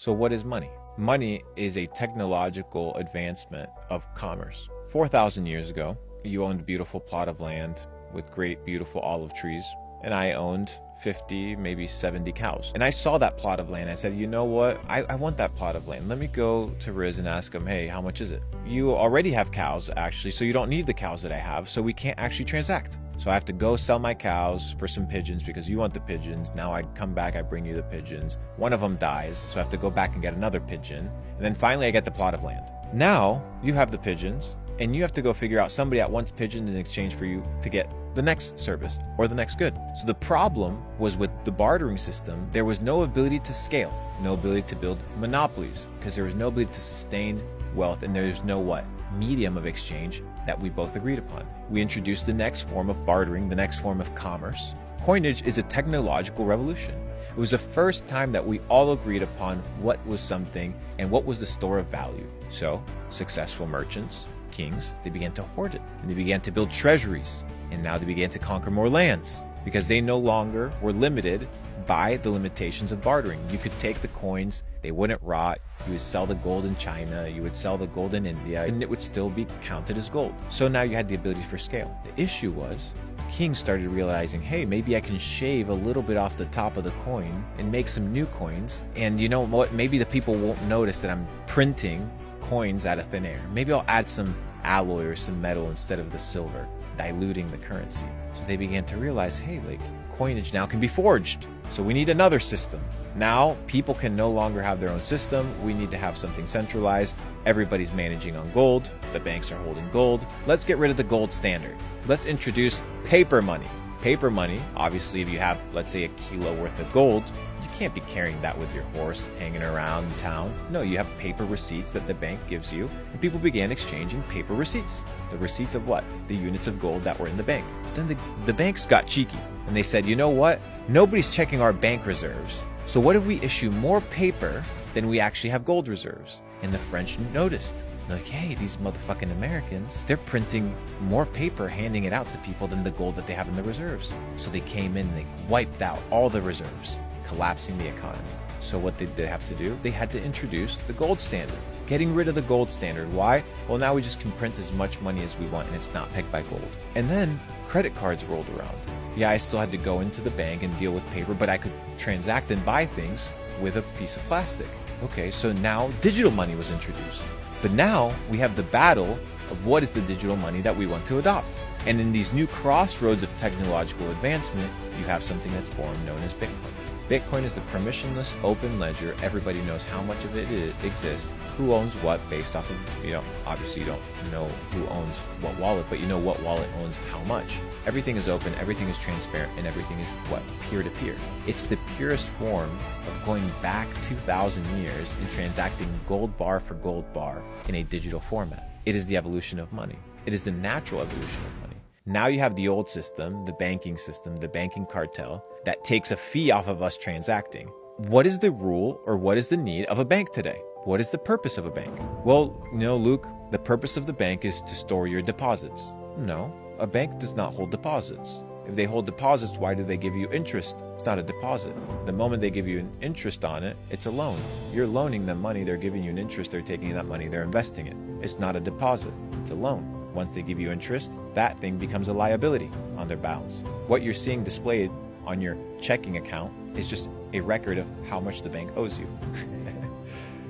So what is money? Money is a technological advancement of commerce. 4,000 years ago, you owned a beautiful plot of land with great, beautiful olive trees, and I owned 50, maybe 70 cows. And I saw that plot of land. I said, you know what? I want that plot of land. Let me go to Riz and ask him, hey, how much is it? You already have cows, actually, so you don't need the cows that I have, so we can't actually transact. So I have to go sell my cows for some pigeons because you want the pigeons. Now I come back, I bring you the pigeons. One of them dies, so I have to go back and get another pigeon. And then finally I get the plot of land. Now you have the pigeons, and you have to go figure out somebody that wants pigeons in exchange for you to get the next service or the next good. So the problem was with the bartering system, there was no ability to scale, no ability to build monopolies, because there was no ability to sustain wealth, and there's no what? Medium of exchange that we both agreed upon. We introduced the next form of bartering, the next form of commerce. Coinage is a technological revolution. It was the first time that we all agreed upon what was something and what was the store of value. So successful merchants, kings, they began to hoard it, and they began to build treasuries, and now they began to conquer more lands because they no longer were limited by the limitations of bartering. You could take the coins, they wouldn't rot, you would sell the gold in China, you would sell the gold in India, and it would still be counted as gold. So now you had the ability for scale. The issue was, kings started realizing, hey, maybe I can shave a little bit off the top of the coin and make some new coins. And you know what, maybe the people won't notice that I'm printing coins out of thin air. Maybe I'll add some alloy or some metal instead of the silver, diluting the currency. So they began to realize, hey, like, coinage now can be forged. So we need another system. Now people can no longer have their own system. We need to have something centralized. Everybody's managing on gold. The banks are holding gold. Let's get rid of the gold standard. Let's introduce paper money. Paper money, obviously, if you have, let's say, a kilo worth of gold, you can't be carrying that with your horse hanging around town. No, you have paper receipts that the bank gives you, and people began exchanging paper receipts. The receipts of what? The units of gold that were in the bank. But then the banks got cheeky, and they said, you know what? Nobody's checking our bank reserves. So what if we issue more paper than we actually have gold reserves? And the French noticed. They're like, hey, these motherfucking Americans, they're printing more paper, handing it out to people than the gold that they have in the reserves. So they came in and they wiped out all the reserves, collapsing the economy. So what did they have to do? They had to introduce the gold standard, getting rid of the gold standard. Why? Well, now we just can print as much money as we want, and it's not pegged by gold. And then credit cards rolled around. Yeah, I still had to go into the bank and deal with paper, but I could transact and buy things with a piece of plastic. Okay, so now digital money was introduced. But now we have the battle of what is the digital money that we want to adopt. And in these new crossroads of technological advancement, you have something that's born known as Bitcoin. Bitcoin is the permissionless open ledger. Everybody knows how much of it exists, who owns what based off of, obviously you don't know who owns what wallet, but you know what wallet owns how much. Everything is open, everything is transparent, and everything is what? Peer-to-peer. It's the purest form of going back 2,000 years and transacting gold bar for gold bar in a digital format. It is the evolution of money. It is the natural evolution of money. Now you have the old system, the banking cartel, that takes a fee off of us transacting. What is the rule or what is the need of a bank today? What is the purpose of a bank? Well, Luke, the purpose of the bank is to store your deposits. No, a bank does not hold deposits. If they hold deposits, why do they give you interest? It's not a deposit. The moment they give you an interest on it, it's a loan. You're loaning them money, they're giving you an interest, they're taking that money, they're investing it. It's not a deposit, it's a loan. Once they give you interest, that thing becomes a liability on their balance. What you're seeing displayed on your checking account is just a record of how much the bank owes you.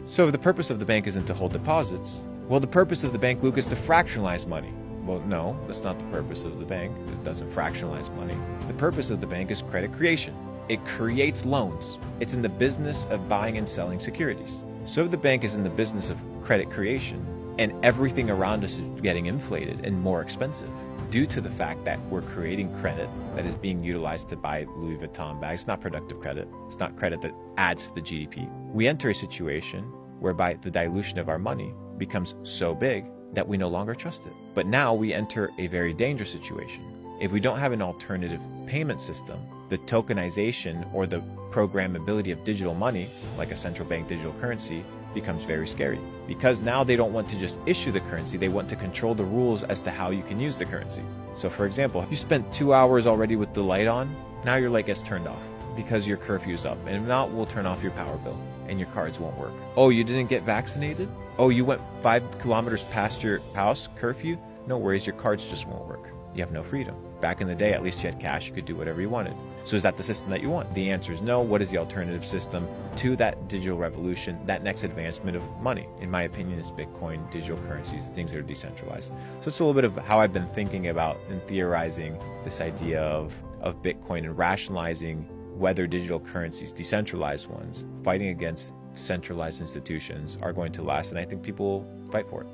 So if the purpose of the bank isn't to hold deposits, well, the purpose of the bank, Luke, is to fractionalize money. Well, no, that's not the purpose of the bank. It doesn't fractionalize money. The purpose of the bank is credit creation. It creates loans. It's in the business of buying and selling securities. So if the bank is in the business of credit creation, and everything around us is getting inflated and more expensive due to the fact that we're creating credit that is being utilized to buy Louis Vuitton bags. It's not productive credit. It's not credit that adds to the GDP. We enter a situation whereby the dilution of our money becomes so big that we no longer trust it. But now we enter a very dangerous situation. If we don't have an alternative payment system, the tokenization or the programmability of digital money, like a central bank digital currency, becomes very scary, because now they don't want to just issue the currency, they want to control the rules as to how you can use the currency. So for example, you spent 2 hours already with the light on, now your light gets turned off because your curfew's up, and if not, we'll turn off your power bill. and your cards won't work. Oh, you didn't get vaccinated? Oh, you went 5 kilometers past your house curfew? No worries, your cards just won't work. You have no freedom. Back in the day, at least you had cash, you could do whatever you wanted. So is that the system that you want? The answer is no. What is the alternative system to that digital revolution, that next advancement of money? In my opinion, is Bitcoin, digital currencies, things that are decentralized. So it's a little bit of how I've been thinking about and theorizing this idea of Bitcoin and rationalizing whether digital currencies, decentralized ones, fighting against centralized institutions are going to last. And I think people will fight for it.